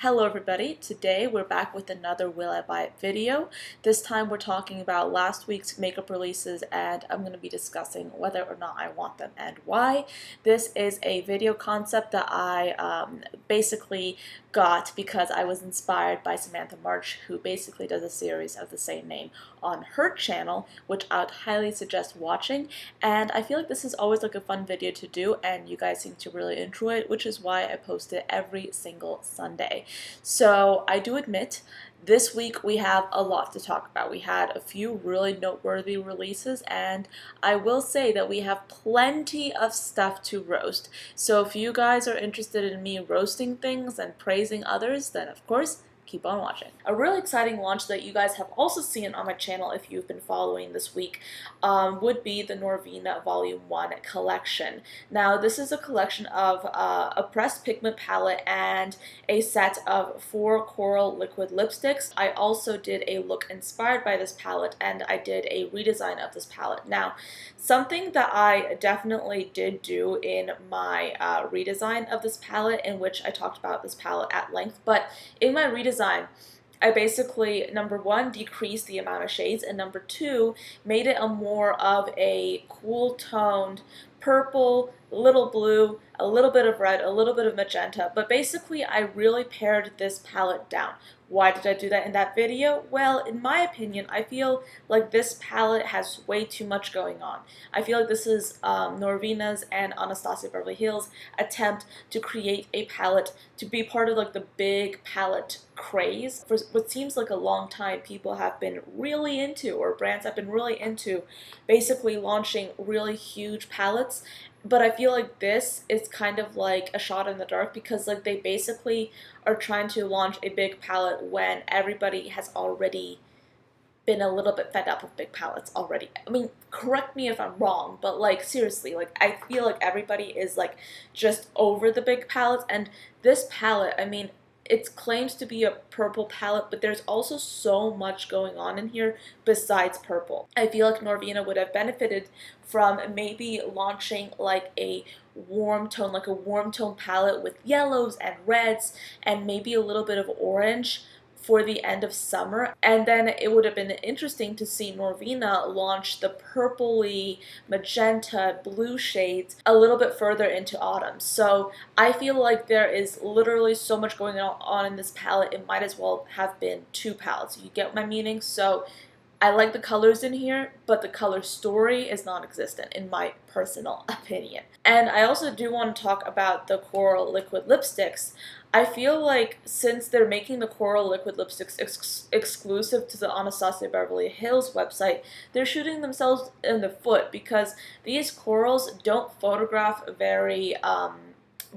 Hello everybody, today we're back with another Will I Buy It video. This time we're talking about last week's makeup releases and I'm going to be discussing whether or not I want them and why. This is a video concept that I basically got because I was inspired by Samantha March, who basically does a series of the same name on her channel, which I would highly suggest watching. And I feel like this is always like a fun video to do and you guys seem to really enjoy it, which is why I post it every single Sunday. So I do admit this week we have a lot to talk about. We had a few really noteworthy releases and I will say that we have plenty of stuff to roast. So if you guys are interested in me roasting things and praising others, then of course keep on watching. A really exciting launch that you guys have also seen on my channel if you've been following this week would be the Norvina Volume 1 collection. Now this is a collection of a pressed pigment palette and a set of 4 coral liquid lipsticks. I also did a look inspired by this palette and I did a redesign of this palette. Now something that I definitely did do in my redesign of this palette, in which I talked about this palette at length, but in my redesign I basically, number one, decreased the amount of shades, and number two, made it a more of a cool toned purple, a little blue, a little bit of red, a little bit of magenta, but basically I really pared this palette down. Why did I do that in that video? Well, in my opinion, I feel like this palette has way too much going on. I feel like this is Norvina's and Anastasia Beverly Hills' attempt to create a palette to be part of like the big palette craze. For what seems like a long time, people have been really into, or brands have been really into, basically launching really huge palettes. But I feel like this is kind of like a shot in the dark because like they basically are trying to launch a big palette when everybody has already been a little bit fed up with big palettes already. I mean, correct me if I'm wrong, but like seriously, like I feel like everybody is like just over the big palettes, and this palette, I mean, it claims to be a purple palette, but there's also so much going on in here besides purple. I feel like Norvina would have benefited from maybe launching like a warm tone palette with yellows and reds and maybe a little bit of orange for the end of summer, and then it would have been interesting to see Norvina launch the purpley, magenta, blue shades a little bit further into autumn. So I feel like there is literally so much going on in this palette, it might as well have been 2 palettes. You get my meaning? So I like the colors in here, but the color story is non-existent in my personal opinion. And I also do want to talk about the coral liquid lipsticks. I feel like since they're making the coral liquid lipsticks exclusive to the Anastasia Beverly Hills website, they're shooting themselves in the foot because these corals don't photograph very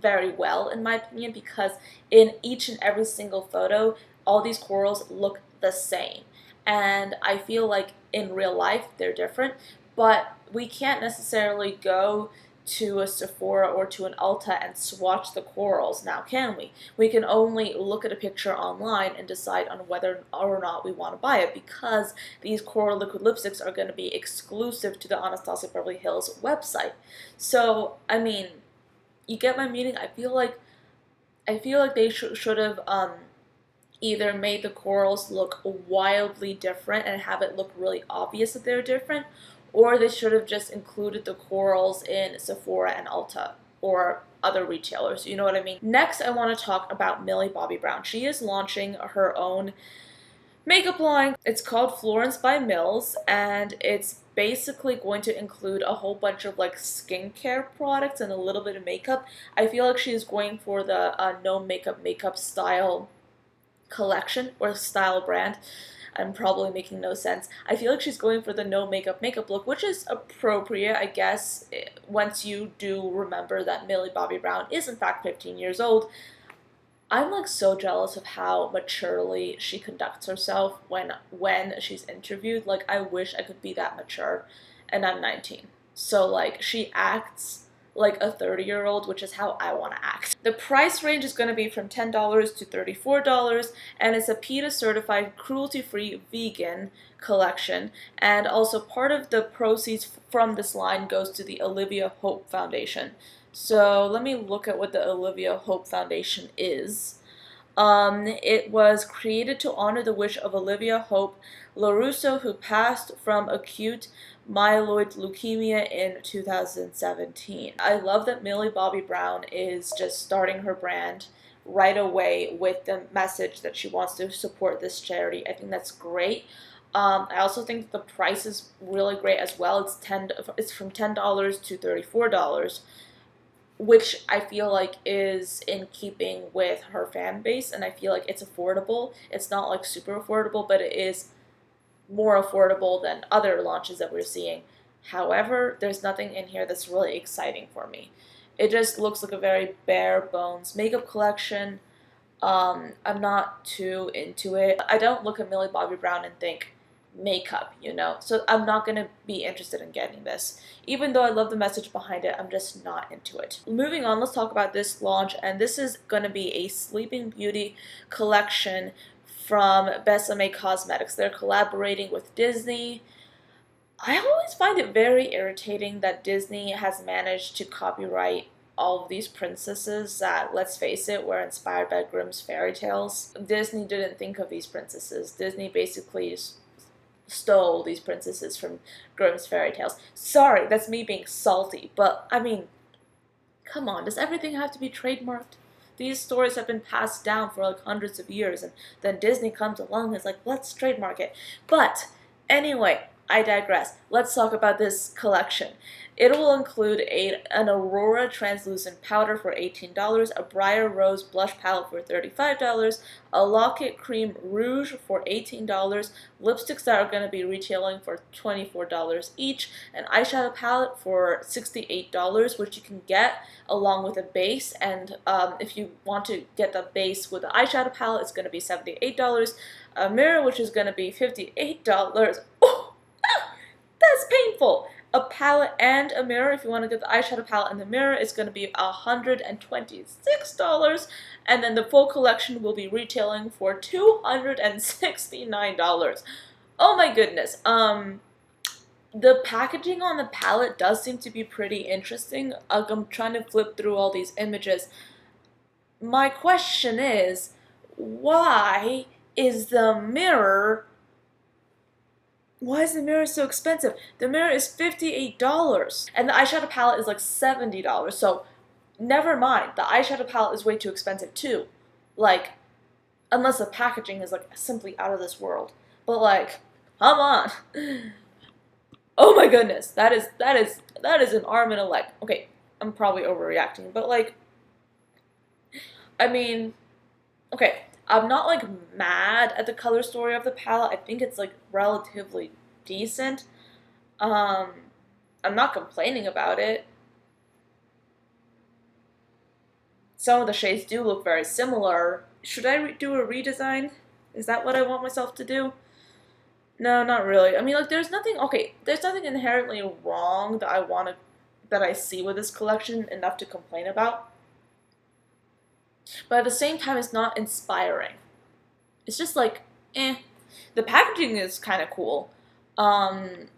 well in my opinion, because in each and every single photo all these corals look the same. And I feel like in real life they're different, but we can't necessarily go to a Sephora or to an Ulta and swatch the corals now, can we? We can only look at a picture online and decide on whether or not we want to buy it, because these coral liquid lipsticks are going to be exclusive to the Anastasia Beverly Hills website. So, I mean, you get my meaning? I feel like they should have either made the corals look wildly different and have it look really obvious that they're different, or they should have just included the corals in Sephora and Ulta or other retailers, you know what I mean? Next, I want to talk about Millie Bobbi Brown. She is launching her own makeup line. It's called Florence by Mills, and it's basically going to include a whole bunch of like skincare products and a little bit of makeup. I feel like she's going for the no makeup style collection or style brand. I'm probably making no sense. I feel like she's going for the no makeup look, which is appropriate, I guess, once you do remember that Millie Bobbi Brown is in fact 15 years old. I'm like so jealous of how maturely she conducts herself when she's interviewed. Like, I wish I could be that mature, and I'm 19. So like, she acts like a 30-year-old, which is how I want to act. The price range is going to be from $10 to $34, and it's a PETA certified cruelty-free vegan collection, and also part of the proceeds from this line goes to the Olivia Hope Foundation. So let me look at what the Olivia Hope Foundation is. It was created to honor the wish of Olivia Hope LaRusso, who passed from acute myeloid leukemia in 2017. I love that Millie Bobby Brown is just starting her brand right away with the message that she wants to support this charity. I think that's great. I also think the price is really great as well. It's from $10 to $34, which I feel like is in keeping with her fan base, and I feel like it's affordable. It's not like super affordable, but it is more affordable than other launches that we're seeing. However, there's nothing in here that's really exciting for me. It just looks like a very bare bones makeup collection. I'm not too into it. I don't look at Millie Bobby Brown and think makeup, you know? So I'm not going to be interested in getting this. Even though I love the message behind it, I'm just not into it. Moving on, let's talk about this launch, and this is going to be a Sleeping Beauty collection from Besame Cosmetics. They're collaborating with Disney. I always find it very irritating that Disney has managed to copyright all of these princesses that, let's face it, were inspired by Grimm's fairy tales. Disney didn't think of these princesses. Disney basically stole these princesses from Grimm's fairy tales. Sorry, that's me being salty, but I mean, come on, does everything have to be trademarked? These stories have been passed down for like hundreds of years, and then Disney comes along and is like, let's trademark it. But anyway, I digress. Let's talk about this collection. It will include an Aurora translucent powder for $18, a Briar Rose blush palette for $35, a Locket Cream Rouge for $18, lipsticks that are going to be retailing for $24 each, an eyeshadow palette for $68, which you can get along with a base, and if you want to get the base with the eyeshadow palette, it's going to be $78, a mirror, which is going to be $58. Oh, that's painful! A palette and a mirror. If you want to get the eyeshadow palette and the mirror, it's going to be $126, and then the full collection will be retailing for $269. Oh my goodness. The packaging on the palette does seem to be pretty interesting. I'm trying to flip through all these images. My question is, why is the mirror so expensive? The mirror is $58, and the eyeshadow palette is like $70, so never mind. The eyeshadow palette is way too expensive too. Like, unless the packaging is like simply out of this world. But like, come on. Oh my goodness, that is an arm and a leg. Okay, I'm probably overreacting, but like, I mean, okay, I'm not like mad at the color story of the palette. I think it's like relatively decent. I'm not complaining about it. Some of the shades do look very similar. Should I do a redesign? Is that what I want myself to do? No, not really. I mean, like, there's nothing inherently wrong that I see with this collection enough to complain about. But at the same time, it's not inspiring. It's just like, eh. The packaging is kind of cool. I'm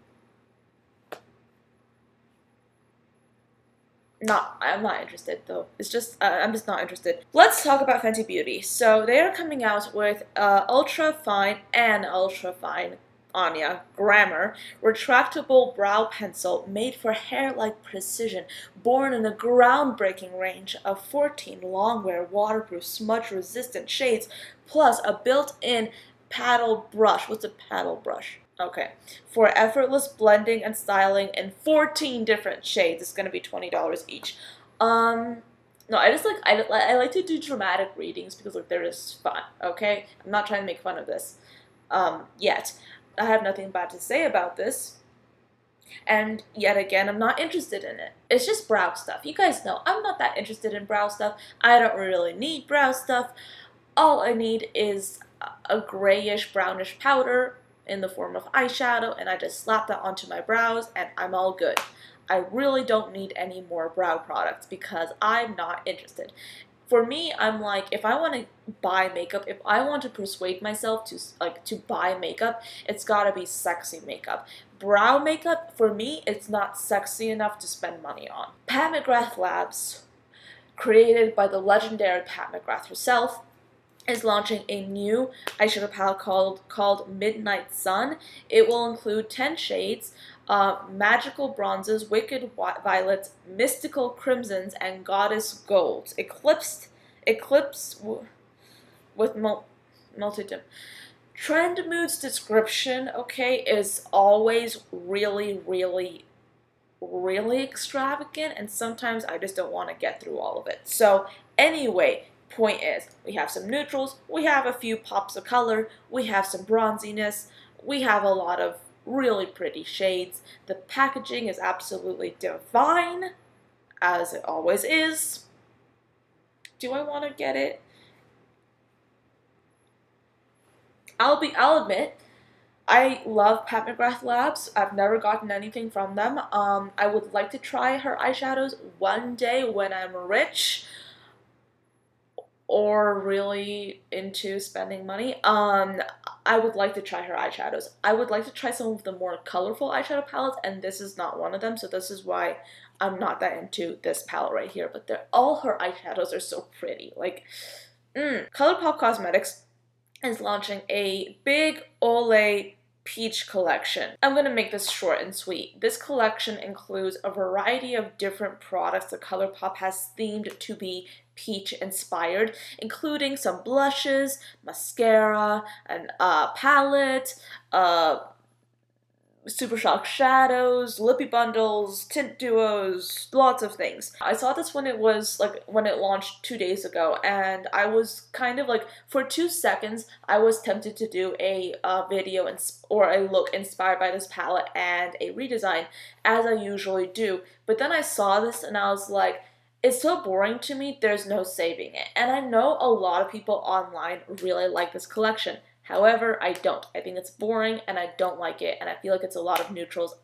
not interested though. It's just, I'm just not interested. Let's talk about Fenty Beauty. So they are coming out with Ultra Fine Anya Glamour retractable brow pencil made for hair-like precision, born in a groundbreaking range of 14 long-wear, waterproof, smudge-resistant shades, plus a built-in paddle brush. What's a paddle brush? Okay. For effortless blending and styling in 14 different shades. It's going to be $20 each. No, I like to do dramatic readings because like they're just fun, okay? I'm not trying to make fun of this yet. I have nothing bad to say about this. And yet again, I'm not interested in it. It's just brow stuff. You guys know, I'm not that interested in brow stuff. I don't really need brow stuff. All I need is a grayish, brownish powder in the form of eyeshadow, and I just slap that onto my brows, and I'm all good. I really don't need any more brow products because I'm not interested. For me, I'm like, if I want to buy makeup, if I want to persuade myself to buy makeup, it's gotta be sexy makeup. Brow makeup, for me, it's not sexy enough to spend money on. McGrath Labs, created by the legendary Pat McGrath herself, is launching a new eyeshadow palette called Midnight Sun. It will include 10 shades, magical bronzes, wicked violets, mystical crimsons, and goddess golds. Eclipse with multi-dim. Trend Mood's description, okay, is always really, really, really extravagant, and sometimes I just don't want to get through all of it. So anyway, point is, we have some neutrals, we have a few pops of color, we have some bronziness, we have a lot of really pretty shades. The packaging is absolutely divine, as it always is. Do I want to get it? I'll admit, I love McGrath Labs. I've never gotten anything from them. I would like to try her eyeshadows one day when I'm rich or really into spending money. I would like to try her eyeshadows. I would like to try some of the more colorful eyeshadow palettes, and this is not one of them, so this is why I'm not that into this palette right here. But all her eyeshadows are so pretty. Like, Colourpop Cosmetics is launching a big Olay peach collection. I'm going to make this short and sweet. This collection includes a variety of different products that Colourpop has themed to be peach inspired, including some blushes, mascara, and palette, Super Shock shadows, lippy bundles, tint duos, lots of things. I saw this when it launched 2 days ago, and I was kind of like, for 2 seconds, I was tempted to do a video or a look inspired by this palette and a redesign, as I usually do. But then I saw this and I was like, it's so boring to me, there's no saving it. And I know a lot of people online really like this collection. However, I don't. I think it's boring and I don't like it, and I feel like it's a lot of neutrals.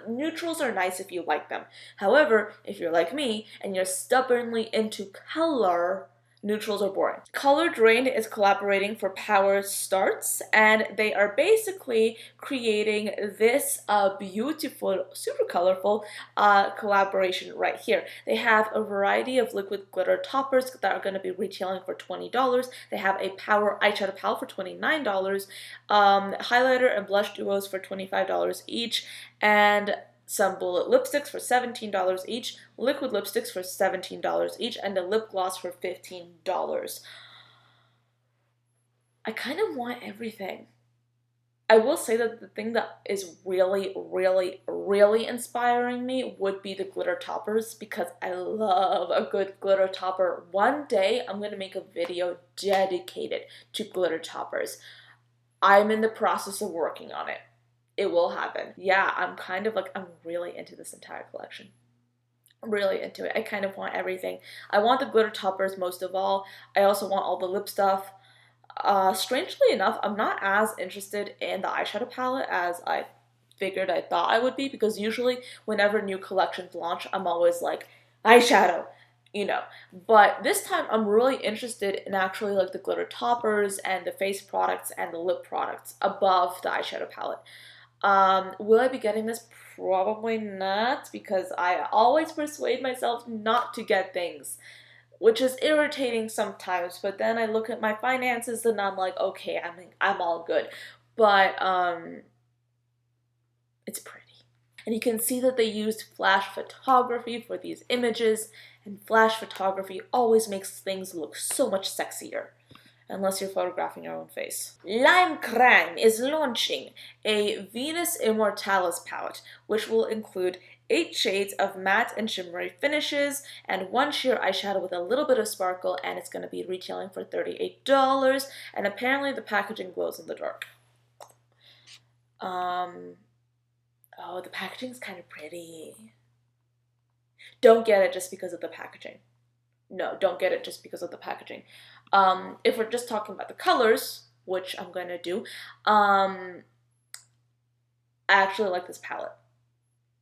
Neutrals are nice if you like them. However, if you're like me and you're stubbornly into color, neutrals are boring. Color Drained is collaborating for Power Starts, and they are basically creating this beautiful, super colorful collaboration right here. They have a variety of liquid glitter toppers that are going to be retailing for $20. They have a Power eyeshadow palette for $29, highlighter and blush duos for $25 each, and some bullet lipsticks for $17 each, liquid lipsticks for $17 each, and a lip gloss for $15. I kind of want everything. I will say that the thing that is really, really, really inspiring me would be the glitter toppers, because I love a good glitter topper. One day I'm going to make a video dedicated to glitter toppers. I'm in the process of working on it. It will happen. Yeah, I'm really into this entire collection. I'm really into it. I kind of want everything. I want the glitter toppers most of all. I also want all the lip stuff. Strangely enough, I'm not as interested in the eyeshadow palette as I thought I would be, because usually whenever new collections launch, I'm always like, eyeshadow, you know. But this time I'm really interested in actually like the glitter toppers and the face products and the lip products above the eyeshadow palette. Will I be getting this? Probably not, because I always persuade myself not to get things, which is irritating sometimes. But then I look at my finances and I'm like, okay, I'm all good. But it's pretty. And you can see that they used flash photography for these images, and flash photography always makes things look so much sexier. Unless you're photographing your own face. Krang is launching a Venus Immortalis palette, which will include 8 shades of matte and shimmery finishes, and 1 sheer eyeshadow with a little bit of sparkle, and it's going to be retailing for $38, and apparently the packaging glows in the dark. Oh, the packaging's kind of pretty. Don't get it just because of the packaging. No, don't get it just because of the packaging. If we're just talking about the colors, which I'm going to do, I actually like this palette.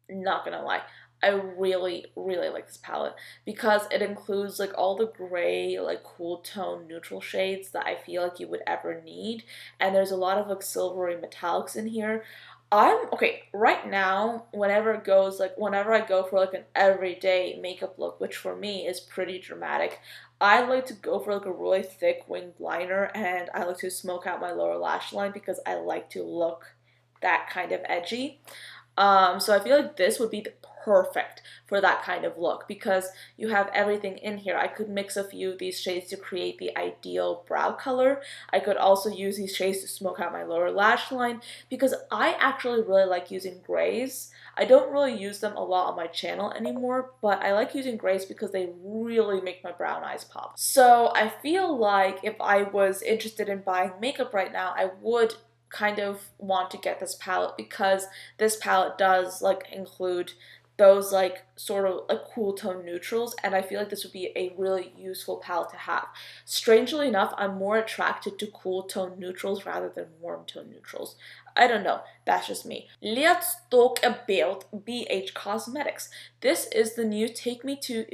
Not going to lie. I really, really like this palette because it includes like all the gray, like cool tone neutral shades that I feel like you would ever need. And there's a lot of like silvery metallics in here. Okay, right now, whenever I go for like an everyday makeup look, which for me is pretty dramatic, I like to go for like a really thick winged liner, and I like to smoke out my lower lash line because I like to look that kind of edgy. So I feel like this would be perfect for that kind of look because you have everything in here. I could mix a few of these shades to create the ideal brow color. I could also use these shades to smoke out my lower lash line because I actually really like using grays. I don't really use them a lot on my channel anymore, but I like using grays because they really make my brown eyes pop. So I feel like if I was interested in buying makeup right now, I would kind of want to get this palette because this palette does like include those like sort of like cool tone neutrals, and I feel like this would be a really useful palette to have. Strangely enough, I'm more attracted to cool tone neutrals rather than warm tone neutrals. I don't know, that's just me. Let's talk about BH Cosmetics. This is the new Take Me to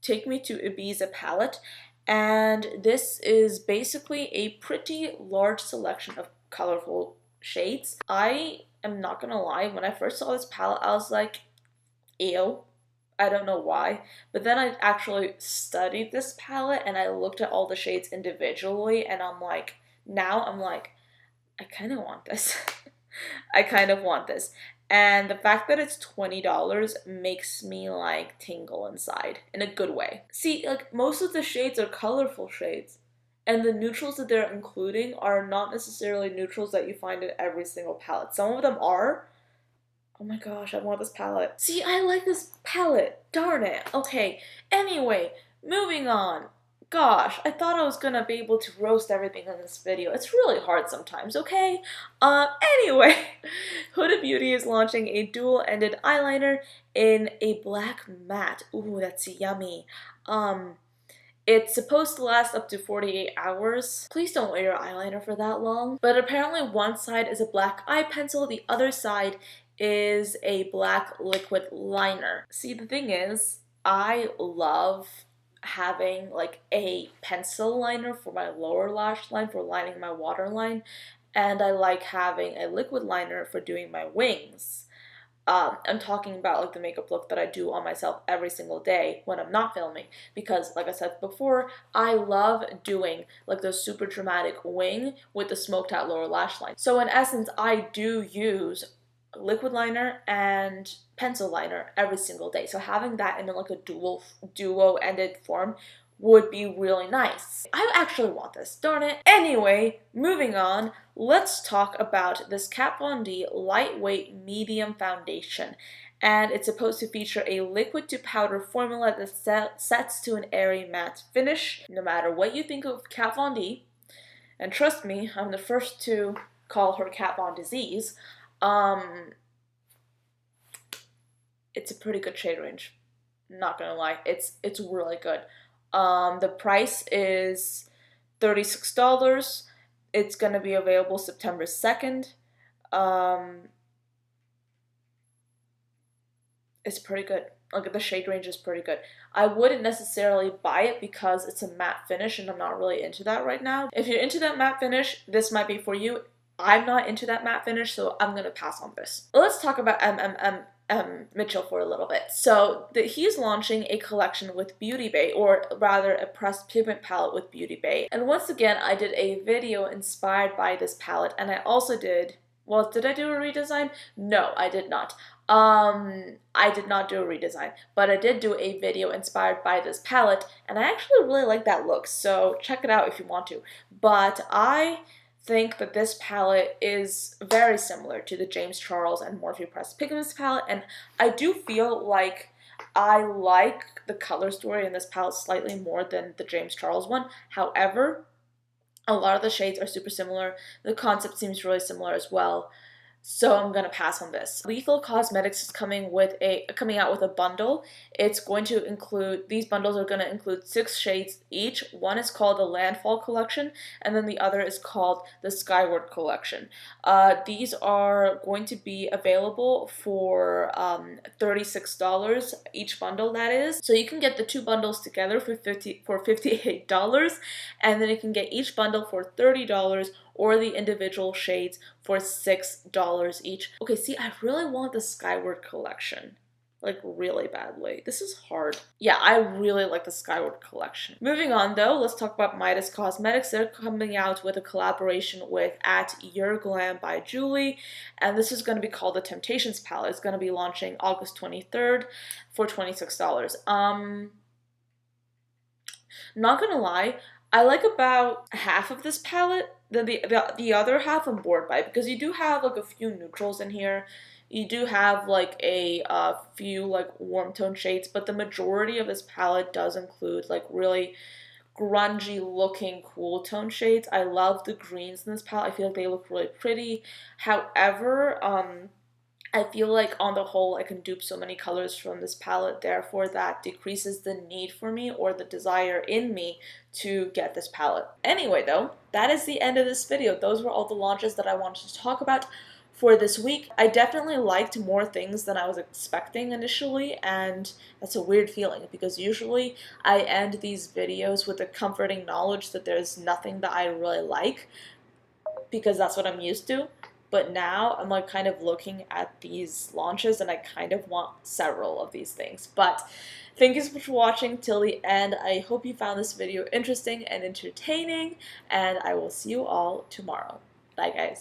Ibiza palette, and this is basically a pretty large selection of colorful shades. I am not gonna lie, when I first saw this palette, I was like, ew. I don't know why. But then I actually studied this palette and I looked at all the shades individually, and now I'm like, I kind of want this. I kind of want this. And the fact that it's $20 makes me like tingle inside in a good way. See, like most of the shades are colorful shades. And the neutrals that they're including are not necessarily neutrals that you find in every single palette. Some of them are. Oh my gosh, I want this palette. See, I like this palette. Darn it. Okay, anyway, moving on. Gosh, I thought I was gonna be able to roast everything in this video. It's really hard sometimes, okay? Anyway, Hooda Beauty is launching a dual-ended eyeliner in a black matte. Ooh, that's yummy. It's supposed to last up to 48 hours. Please don't wear your eyeliner for that long. But apparently one side is a black eye pencil, the other side is a black liquid liner. See, the thing is, I love having like a pencil liner for my lower lash line for lining my waterline, and I like having a liquid liner for doing my wings. I'm talking about like the makeup look that I do on myself every single day when I'm not filming, because like I said before, I love doing like the super dramatic wing with the smoked out lower lash line. So in essence, I do use liquid liner and pencil liner every single day. So having that in like a duo-ended form would be really nice. I actually want this, darn it. Anyway, moving on, let's talk about this Kat Von D lightweight medium foundation. And it's supposed to feature a liquid to powder formula that sets to an airy matte finish. No matter what you think of Kat Von D, and trust me, I'm the first to call her Kat Von disease, it's a pretty good shade range. Not gonna lie, it's really good. The price is $36. It's gonna be available September 2nd. It's pretty good. Like, the shade range is pretty good. I wouldn't necessarily buy it because it's a matte finish and I'm not really into that right now. If you're into that matte finish, this might be for you. I'm not into that matte finish, so I'm gonna pass on this. Let's talk about Mitchell for a little bit. So he's launching a collection with Beauty Bay, or rather a pressed pigment palette with Beauty Bay. And once again, I did a video inspired by this palette, and I also did, well, did I do a redesign? No, I did not. I did not do a redesign, but I did do a video inspired by this palette, and I actually really like that look, so check it out if you want to. But I think that this palette is very similar to the James Charles and Morphe Pressed Pigments palette, and I do feel like I like the color story in this palette slightly more than the James Charles one. However, a lot of the shades are super similar. The concept seems really similar as well. So I'm gonna pass on this. Lethal Cosmetics is coming out with a bundle. It's going to include, these bundles are going to include 6 shades each. One is called the Landfall Collection, and then the other is called the Skyward Collection. These are going to be available for $36 each bundle, that is. So you can get the 2 bundles together for $58, and then you can get each bundle for $30, or the individual shades for $6 each. Okay, see, I really want the Skyward Collection. like really badly. This is hard. Yeah, I really like the Skyward collection. Moving on though, let's talk about Midas Cosmetics. They're coming out with a collaboration with at Your Glam by Julie, and this is going to be called the Temptations palette. It's going to be launching August 23rd for $26. Not gonna lie, I like about half of this palette. The other half I'm bored by, because you do have like a few neutrals in here. You do have like a few like warm tone shades, but the majority of this palette does include like really grungy looking cool tone shades. I love the greens in this palette. I feel like they look really pretty. However, I feel like on the whole I can dupe so many colors from this palette, therefore that decreases the need for me or the desire in me to get this palette. Anyway though, that is the end of this video. Those were all the launches that I wanted to talk about for this week. I definitely liked more things than I was expecting initially, and that's a weird feeling because usually I end these videos with the comforting knowledge that there's nothing that I really like, because that's what I'm used to. But now I'm like kind of looking at these launches and I kind of want several of these things. But thank you so much for watching till the end. I hope you found this video interesting and entertaining, and I will see you all tomorrow. Bye guys.